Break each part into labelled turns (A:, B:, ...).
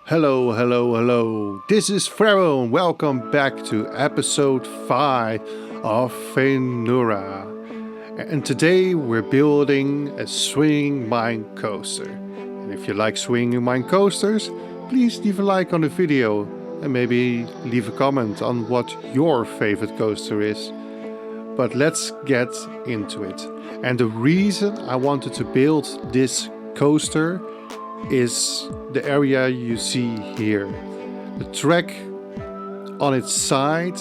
A: Hello, hello, hello. This is Pharaoh and welcome back to episode 5 of Faenura. And today we're building a swinging mine coaster. And if you like swinging mine coasters, please leave a like on the video and maybe leave a comment on what your favorite coaster is. But let's get into it. And the reason I wanted to build this coaster is the area you see here. The track on its side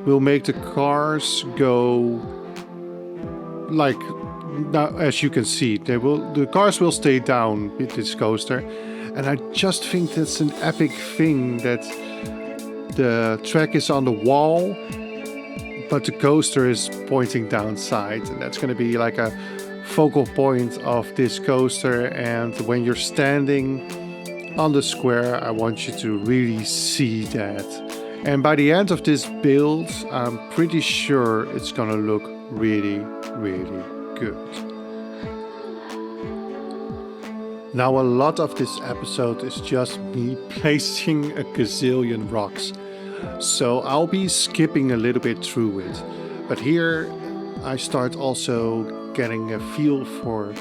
A: will make the cars go like now, as you can see, the cars will stay down with this coaster, and I just think that's an epic thing that the track is on the wall, but the coaster is pointing downside, and that's going to be like a focal point of this coaster. And when you're standing on the square, I want you to really see that. And by the end of this build, I'm pretty sure it's gonna look really, really good. Now, a lot of this episode is just me placing a gazillion rocks, so I'll be skipping a little bit through it. But here I start also getting a feel for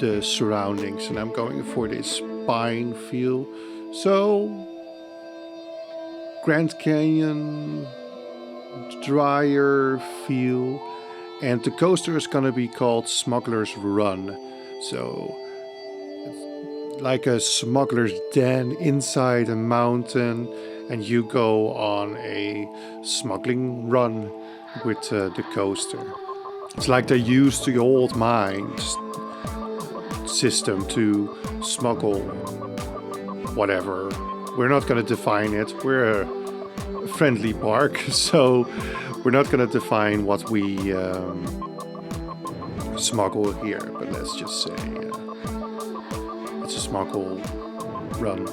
A: the surroundings, and I'm going for this pine feel. So Grand Canyon, drier feel, and the coaster is gonna be called Smuggler's Run. So it's like a smuggler's den inside a mountain, and you go on a smuggling run with the coaster. It's like they used the old mines system to smuggle whatever. We're not going to define it. We're a friendly park, so we're not going to define what we smuggle here. But let's just say it's a smuggle run.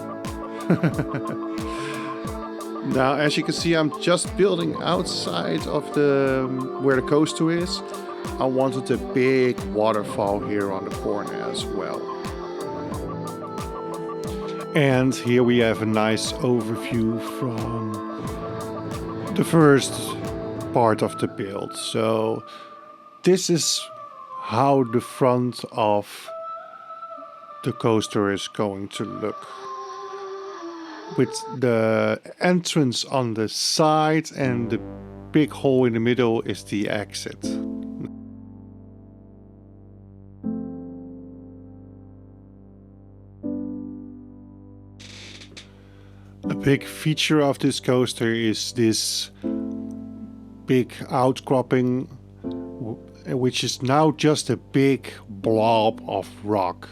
A: Now, as you can see, I'm just building outside of where the coaster is. I wanted a big waterfall here on the corner as well. And here we have a nice overview from the first part of the build. So this is how the front of the coaster is going to look, with the entrance on the side, and the big hole in the middle is the exit. A big feature of this coaster is this big outcropping, which is now just a big blob of rock.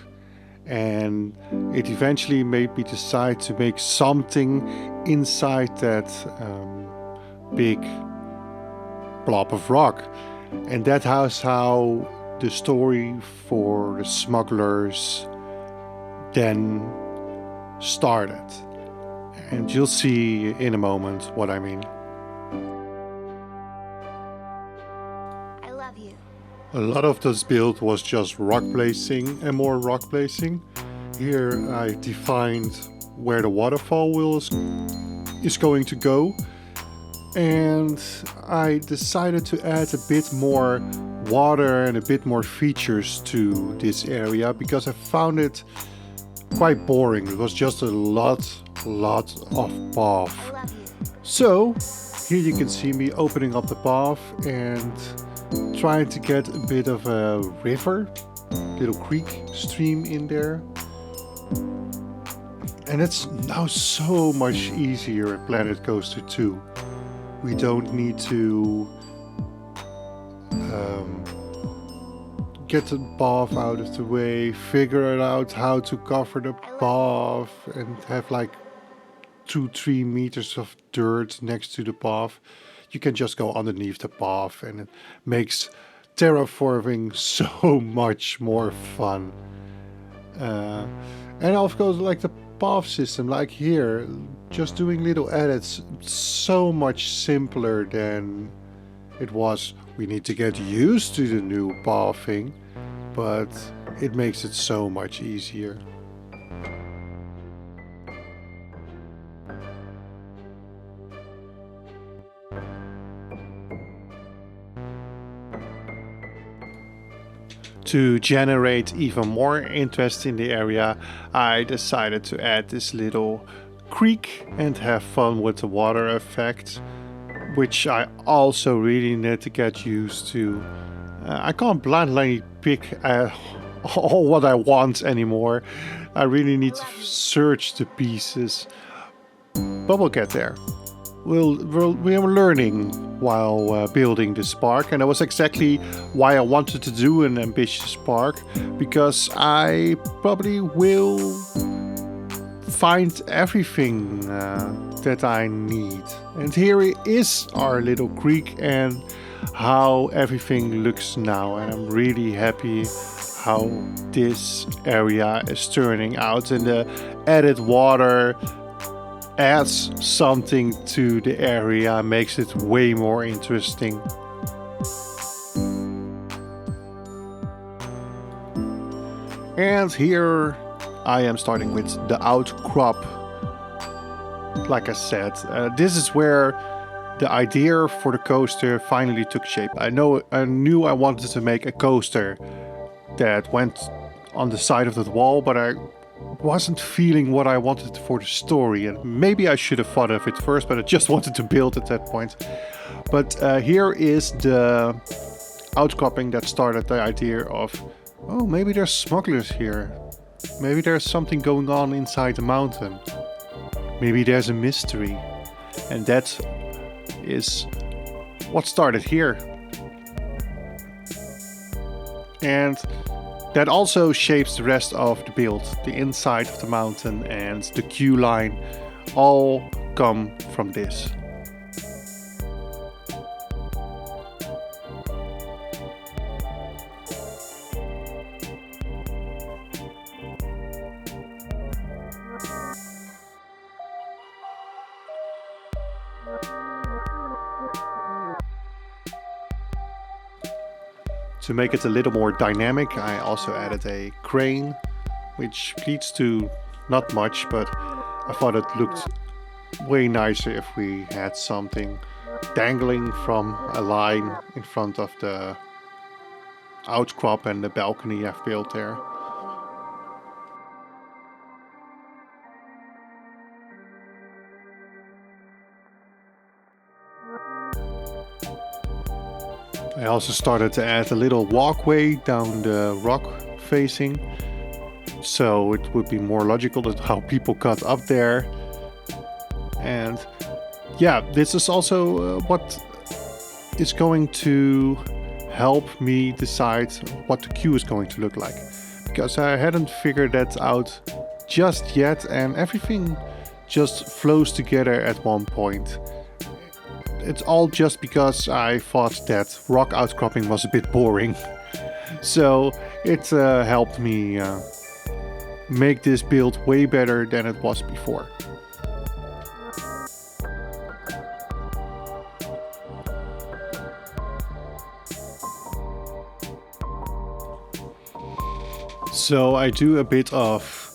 A: And it eventually made me decide to make something inside that big blob of rock. And that is how the story for the smugglers then started. And you'll see in a moment what I mean.
B: I love you.
A: A lot of this build was just rock placing and more rock placing. Here I defined where the waterfall is going to go. And I decided to add a bit more water and a bit more features to this area, because I found it quite boring. It was just a lot of bath.
B: I love you.
A: So here you can see me opening up the bath and trying to get a bit of a river, little creek stream in there. And it's now so much easier at Planet Coaster 2. We don't need to get the bath out of the way, figure out how to cover the bath, and have like 2-3 meters of dirt next to the bath. You can just go underneath the bath, and it makes terraforming so much more fun. And of course, like the path system, like here, just doing little edits, so much simpler than it was. We need to get used to the new pathing, but it makes it so much easier. To generate even more interest in the area, I decided to add this little creek and have fun with the water effect, which I also really need to get used to. I can't blindly pick all what I want anymore. I really need to search the pieces, but we'll get there. We are learning while building this park, and that was exactly why I wanted to do an ambitious park, because I probably will find everything that I need. And here is our little creek and how everything looks now, and I'm really happy how this area is turning out, and the added water adds something to the area, makes it way more interesting. And here I am starting with the outcrop. Like I said, this is where the idea for the coaster finally took shape. I knew I wanted to make a coaster that went on the side of the wall, but I wasn't feeling what I wanted for the story, and maybe I should have thought of it first, but I just wanted to build at that point. But here is the outcropping that started the idea of, oh, maybe there's smugglers here. Maybe there's something going on inside the mountain. Maybe there's a mystery. And that is what started here. And that also shapes the rest of the build. The inside of the mountain and the queue line all come from this. To make it a little more dynamic, I also added a crane, which leads to not much, but I thought it looked way nicer if we had something dangling from a line in front of the outcrop and the balcony I've built there. I also started to add a little walkway down the rock facing, so it would be more logical that how people got up there. And yeah, this is also what is going to help me decide what the queue is going to look like, because I hadn't figured that out just yet, and everything just flows together at one point. It's all just because I thought that rock outcropping was a bit boring. So it helped me make this build way better than it was before. So I do a bit of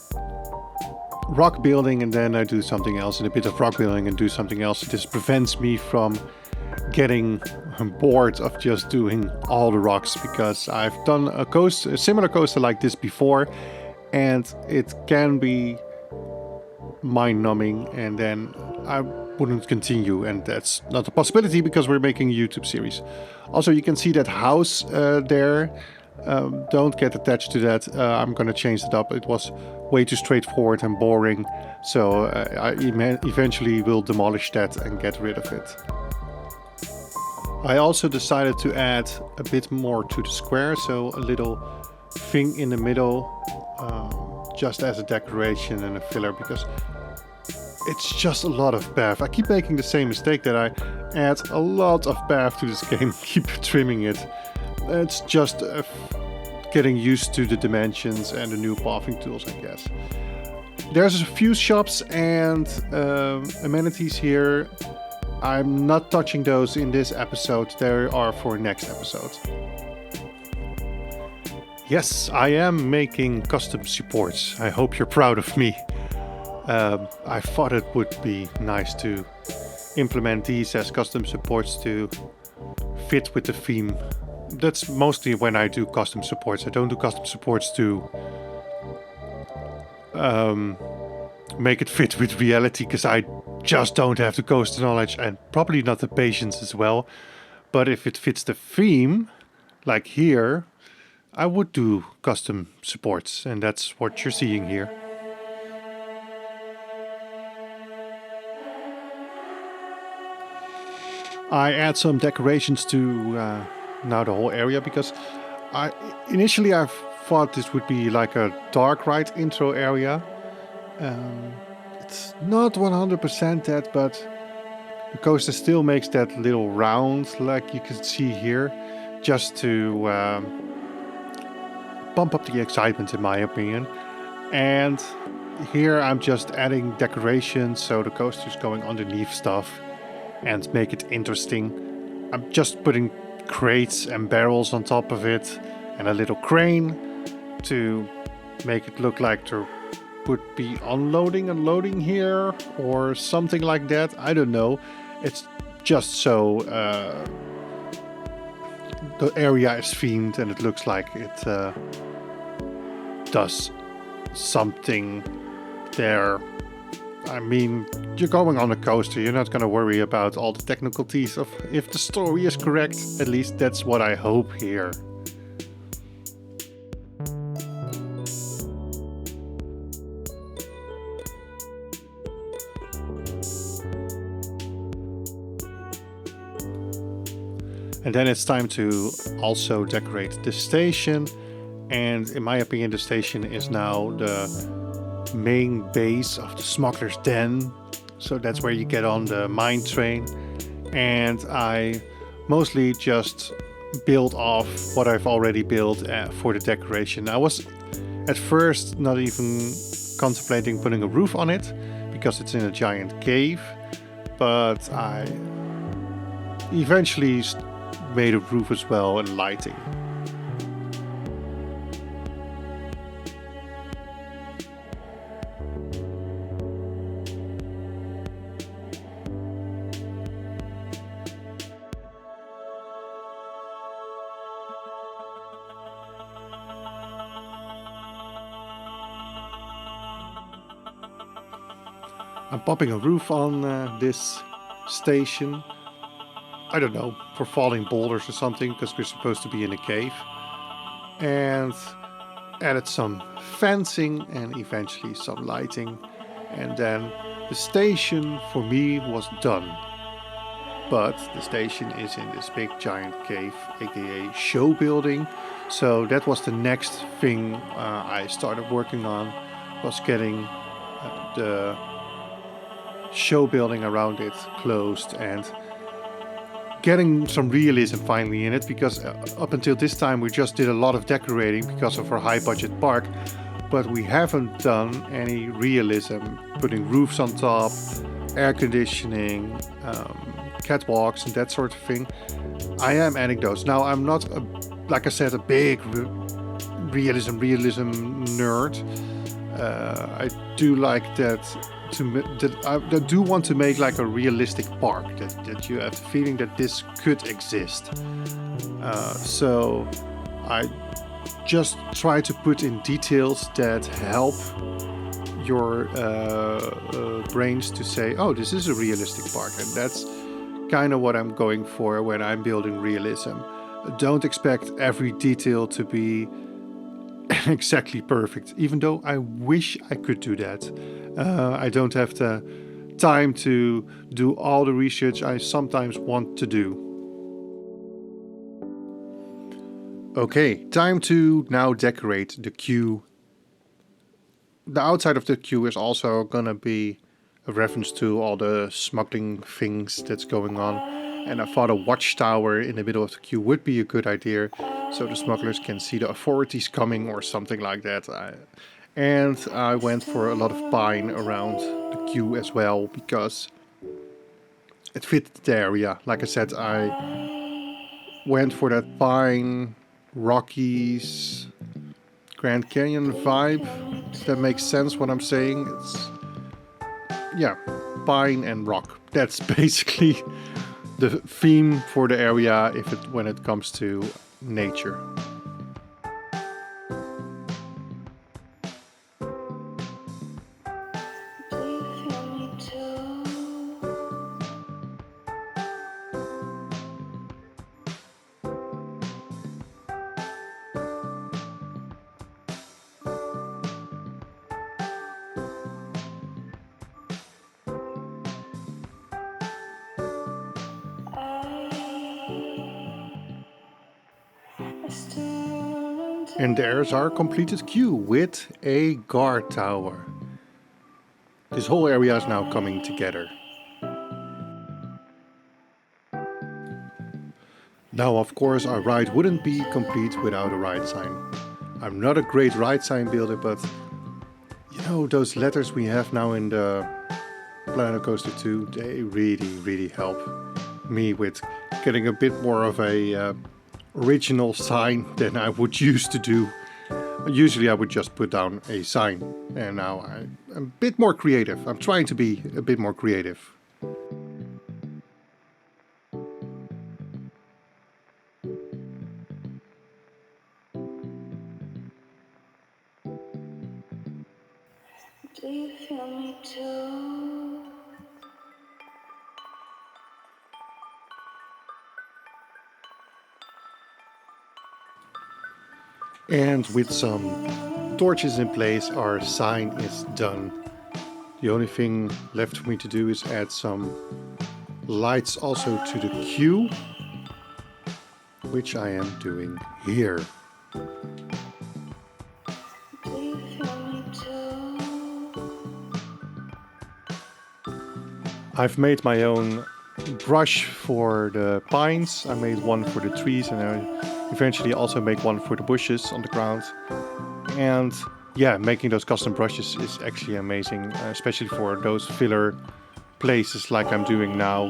A: rock building and then I do something else, and a bit of rock building and do something else. This prevents me from getting bored of just doing all the rocks, because I've done a similar coaster like this before, and it can be mind-numbing, and then I wouldn't continue, and that's not a possibility because we're making a YouTube series. Also, you can see that house there. Don't get attached to that. I'm gonna change it up. It was way too straightforward and boring, so I eventually will demolish that and get rid of it. I also decided to add a bit more to the square, so a little thing in the middle, just as a decoration and a filler, because it's just a lot of path. I keep making the same mistake that I add a lot of path to this game, keep trimming it. It's just getting used to the dimensions and the new pathing tools, I guess. There's a few shops and amenities here. I'm not touching those in this episode. They are for next episode. Yes, I am making custom supports. I hope you're proud of me. I thought it would be nice to implement these as custom supports to fit with the theme that's mostly when I do custom supports. I don't do custom supports to make it fit with reality, because I just don't have the coaster knowledge and probably not the patience as well. But if it fits the theme, like here, I would do custom supports, and that's what you're seeing here. I add some decorations to now the whole area, because initially I thought this would be like a dark ride intro area. It's not 100% that, but the coaster still makes that little round like you can see here, just to bump up the excitement, in my opinion. And here I'm just adding decorations so the coaster's going underneath stuff and make it interesting. I'm just putting crates and barrels on top of it and a little crane to make it look like there would be unloading and loading here or something like that. I don't know. It's just so the area is themed and it looks like it does something there. I mean, you're going on a coaster, you're not going to worry about all the technicalities of if the story is correct. At least that's what I hope here. And then it's time to also decorate the station. And in my opinion, the station is now the main base of the smuggler's den. So that's where you get on the Minetrain. And I mostly just build off what I've already built for the decoration. I was at first not even contemplating putting a roof on it, because it's in a giant cave. But I eventually made a roof as well and lighting. I'm popping a roof on this station. I don't know, for falling boulders or something, because we're supposed to be in a cave. And added some fencing and eventually some lighting. And then the station for me was done. But the station is in this big giant cave, aka show building. So that was the next thing I started working on, was getting the show building around it closed and getting some realism finally in it, because up until this time we just did a lot of decorating because of our high budget park, but we haven't done any realism, putting roofs on top, air conditioning, catwalks and that sort of thing. I am adding those. Now I'm not, like I said, a big realism nerd. I do like that. I do want to make like a realistic park, that you have the feeling that this could exist. So I just try to put in details that help your brains to say, oh, this is a realistic park. And that's kind of what I'm going for when I'm building realism. Don't expect every detail to be exactly perfect, even though I wish I could do that. I don't have the time to do all the research I sometimes want to do. Okay, time to now decorate the queue. The outside of the queue is also gonna be a reference to all the smuggling things that's going on. And I thought a watchtower in the middle of the queue would be a good idea, so the smugglers can see the authorities coming or something like that. And I went for a lot of pine around the queue as well, because it fit the area. Like I said, I went for that pine, Rockies, Grand Canyon vibe. If that makes sense what I'm saying. It's, yeah, pine and rock. That's basically the theme for the area when it comes to nature. And there's our completed queue with a guard tower. This whole area is now coming together. Now, of course, our ride wouldn't be complete without a ride sign. I'm not a great ride sign builder, but you know, those letters we have now in the Planet Coaster 2, they really help me with getting a bit more of a original sign than I would used to do. Usually I would just put down a sign, and now I'm a bit more creative. I'm trying to be a bit more creative.
B: Do you feel me too?
A: And with some torches in place, our sign is done. The only thing left for me to do is add some lights also to the queue, which I am doing here.
B: Do you feel me too?
A: I've made my own brush for the pines. I made one for the trees, and I eventually also make one for the bushes on the ground. And yeah, making those custom brushes is actually amazing, especially for those filler places like I'm doing now.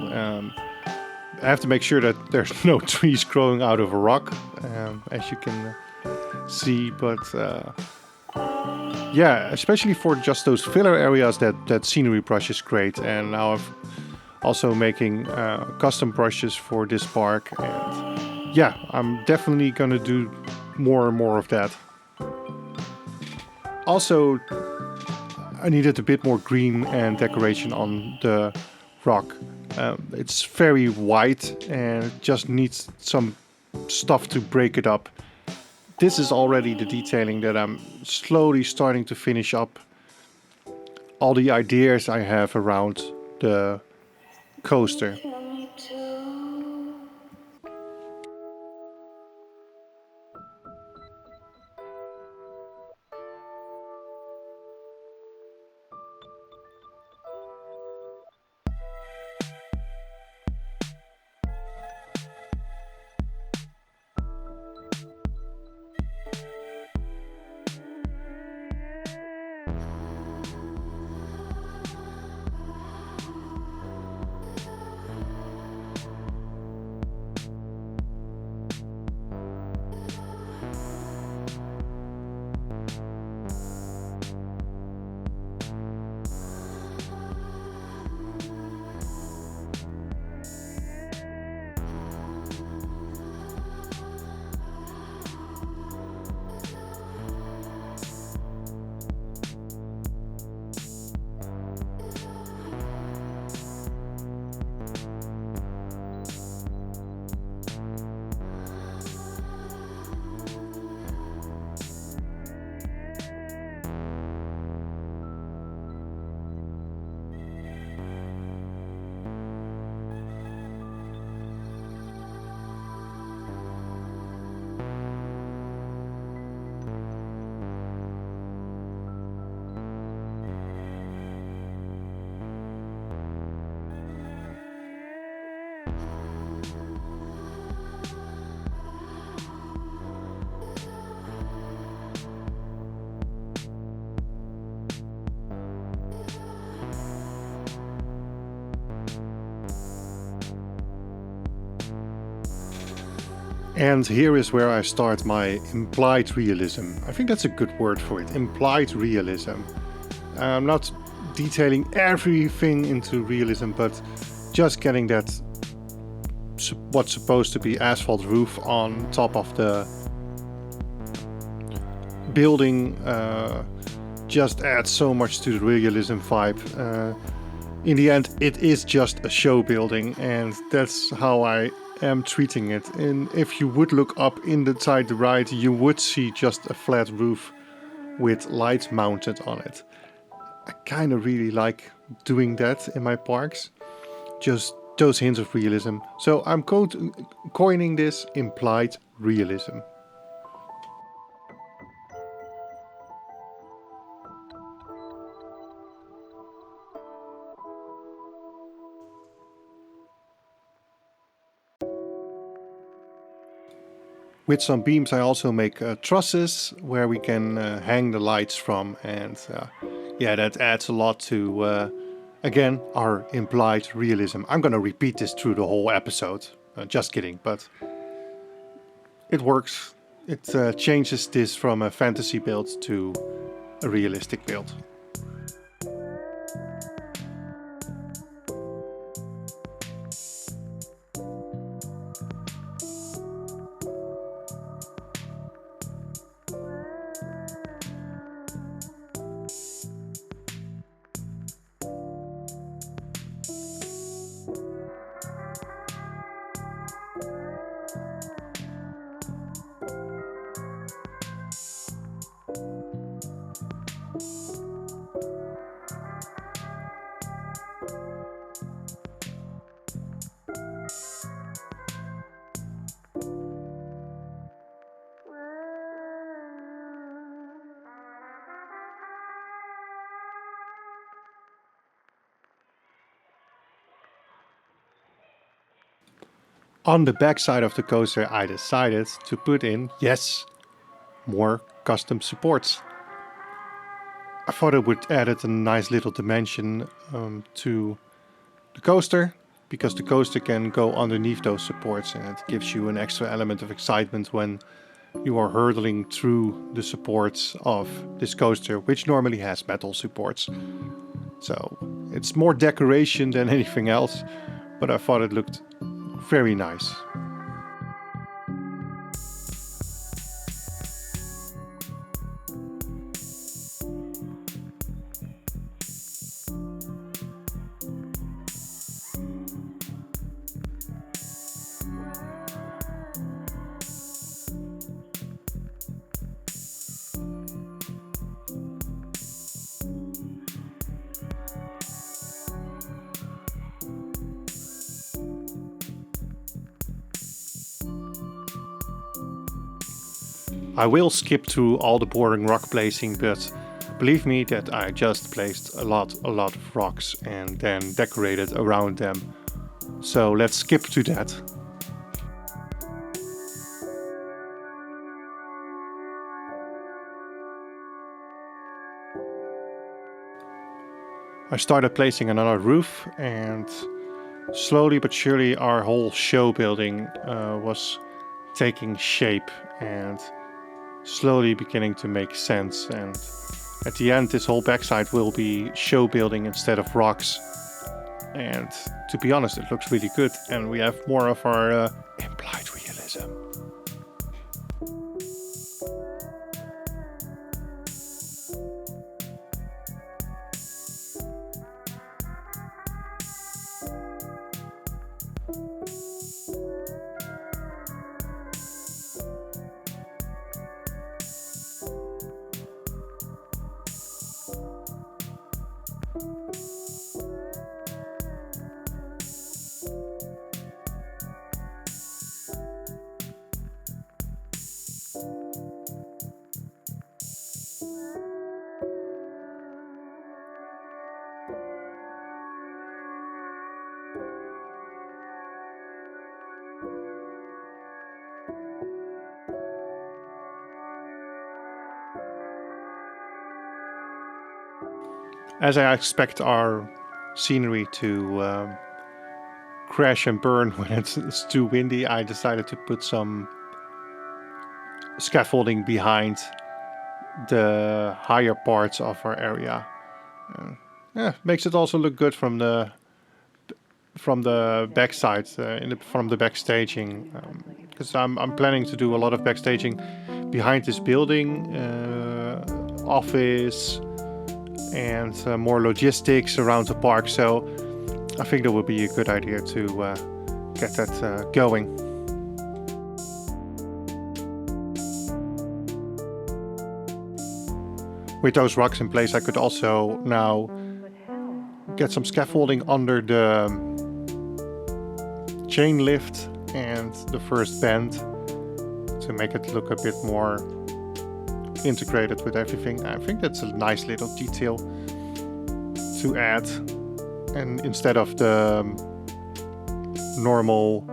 A: I have to make sure that there's no trees growing out of a rock, as you can see, but yeah, especially for just those filler areas, that scenery brush is great. And now I'm also making custom brushes for this park, and yeah, I'm definitely gonna do more and more of that. Also, I needed a bit more green and decoration on the rock. It's very white and it just needs some stuff to break it up. This is already the detailing that I'm slowly starting to finish up. All the ideas I have around the coaster.
B: Feel me too?
A: And here is where I start my implied realism. I think that's a good word for it, implied realism. I'm not detailing everything into realism, but just getting that what's supposed to be asphalt roof on top of the building just adds so much to the realism vibe. In the end, it is just a show building, and that's how I am treating it. And if you would look up inside the ride, you would see just a flat roof with lights mounted on it. I kind of really like doing that in my parks, just those hints of realism. So I'm coining this implied realism. With some beams I also make trusses where we can hang the lights from, and yeah, that adds a lot to, again, our implied realism. I'm gonna repeat this through the whole episode, just kidding, but it works. It changes this from a fantasy build to a realistic build. On the backside of the coaster, I decided to put in, yes, more custom supports. I thought it would add a nice little dimension to the coaster, because the coaster can go underneath those supports, and it gives you an extra element of excitement when you are hurtling through the supports of this coaster, which normally has metal supports. So it's more decoration than anything else, but I thought it looked very nice. I will skip through all the boring rock placing, but believe me that I just placed a lot of rocks and then decorated around them. So let's skip to that. I started placing another roof, and slowly but surely our whole show building was taking shape and slowly beginning to make sense. And at the end, this whole backside will be show building instead of rocks. And to be honest, it looks really good, and we have more of our implied realism. As I expect our scenery to crash and burn when it's too windy, I decided to put some scaffolding behind the higher parts of our area. Yeah, makes it also look good from the from the backside, from the backstaging, because I'm planning to do a lot of backstaging behind this building, office, and more logistics around the park. So I think that would be a good idea to get that going. With those rocks in place, I could also now get some scaffolding under the chain lift and the first bend to make it look a bit more integrated with everything. I think that's a nice little detail to add. And instead of the normal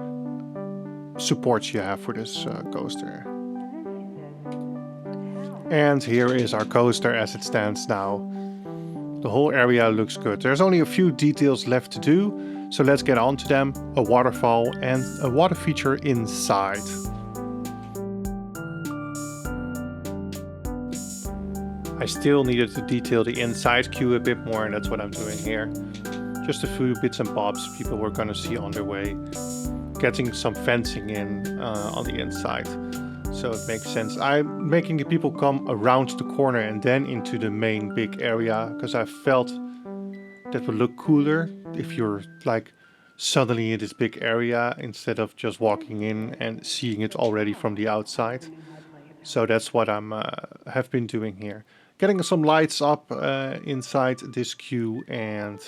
A: supports you have for this coaster. And here is our coaster as it stands now. The whole area looks good. There's only a few details left to do, so let's get on to them. A waterfall and a water feature inside. I still needed to detail the inside queue a bit more, and that's what I'm doing here. Just a few bits and bobs people were gonna see on their way. Getting some fencing in on the inside. So it makes sense. I'm making the people come around the corner and then into the main big area, because I felt that would look cooler if you're like suddenly in this big area instead of just walking in and seeing it already from the outside. So that's what I'm have been doing here. Getting some lights up inside this queue, and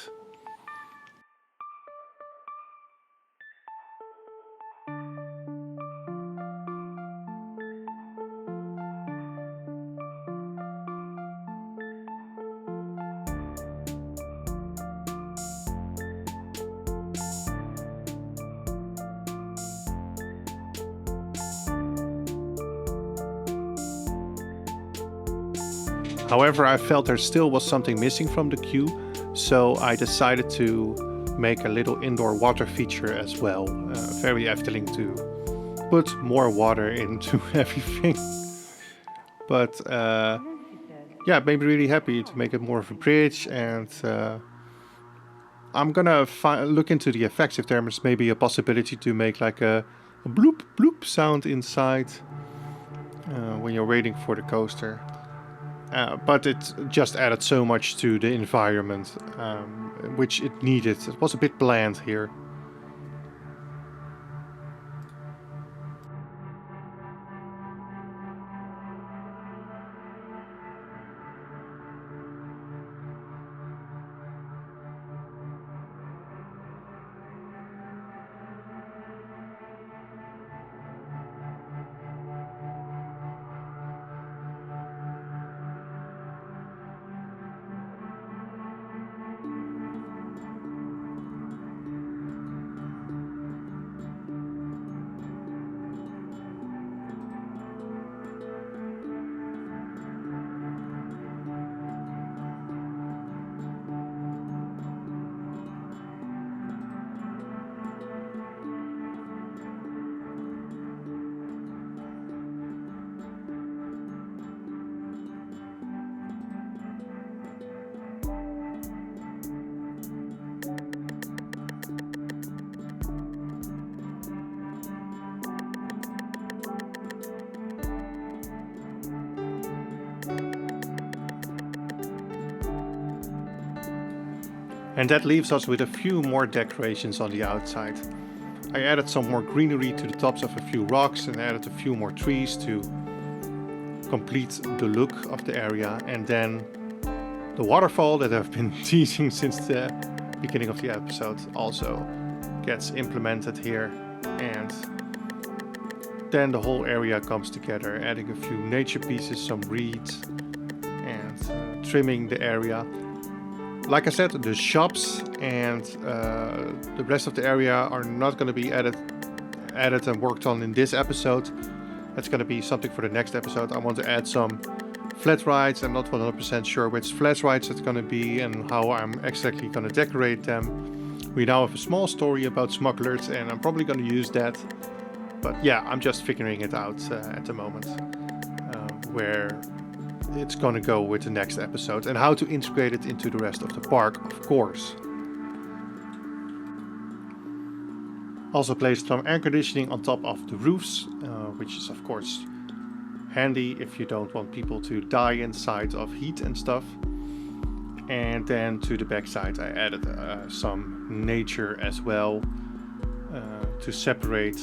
A: however, I felt there still was something missing from the queue, so I decided to make a little indoor water feature as well. Very Efteling to put more water into everything. But yeah, it made me really happy to make it more of a bridge, and I'm gonna look into the effects if there's maybe a possibility to make like a bloop bloop sound inside when you're waiting for the coaster. But it just added so much to the environment, which it needed. It was a bit bland here. And that leaves us with a few more decorations on the outside. I added some more greenery to the tops of a few rocks and added a few more trees to complete the look of the area. And then the waterfall that I've been teasing since the beginning of the episode also gets implemented here. And then the whole area comes together, adding a few nature pieces, some reeds, and trimming the area. Like I said, the shops and the rest of the area are not going to be added and worked on in this episode. That's going to be something for the next episode. I want to add some flat rides. I'm not 100% sure which flat rides it's going to be and how I'm exactly going to decorate them. We now have a small story about smugglers, and I'm probably going to use that. But yeah, I'm just figuring it out at the moment, where it's going to go with the next episode and how to integrate it into the rest of the park, of course. Also placed some air conditioning on top of the roofs, which is of course handy if you don't want people to die inside of heat and stuff. And then to the backside I added some nature as well to separate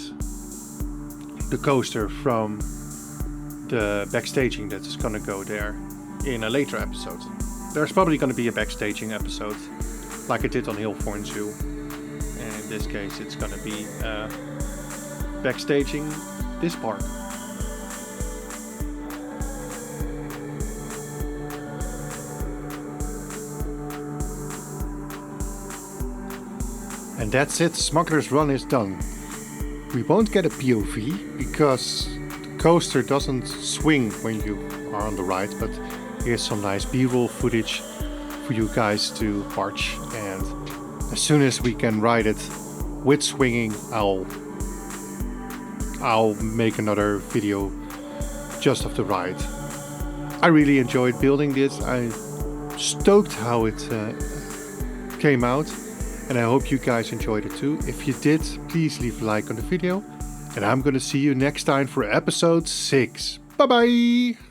A: the coaster from the backstaging that is gonna go there in a later episode. There's probably gonna be a backstaging episode like I did on Hillthorn Zoo. And in this case it's gonna be backstaging this park. And that's it, Smuggler's Run is done. We won't get a POV because the coaster doesn't swing when you are on the ride, but here's some nice B-roll footage for you guys to watch, and as soon as we can ride it with swinging, I'll make another video just of the ride. I really enjoyed building this. I'm stoked how it came out. And I hope you guys enjoyed it too. If you did, please leave a like on the video. And I'm gonna see you next time for episode 6. Bye bye!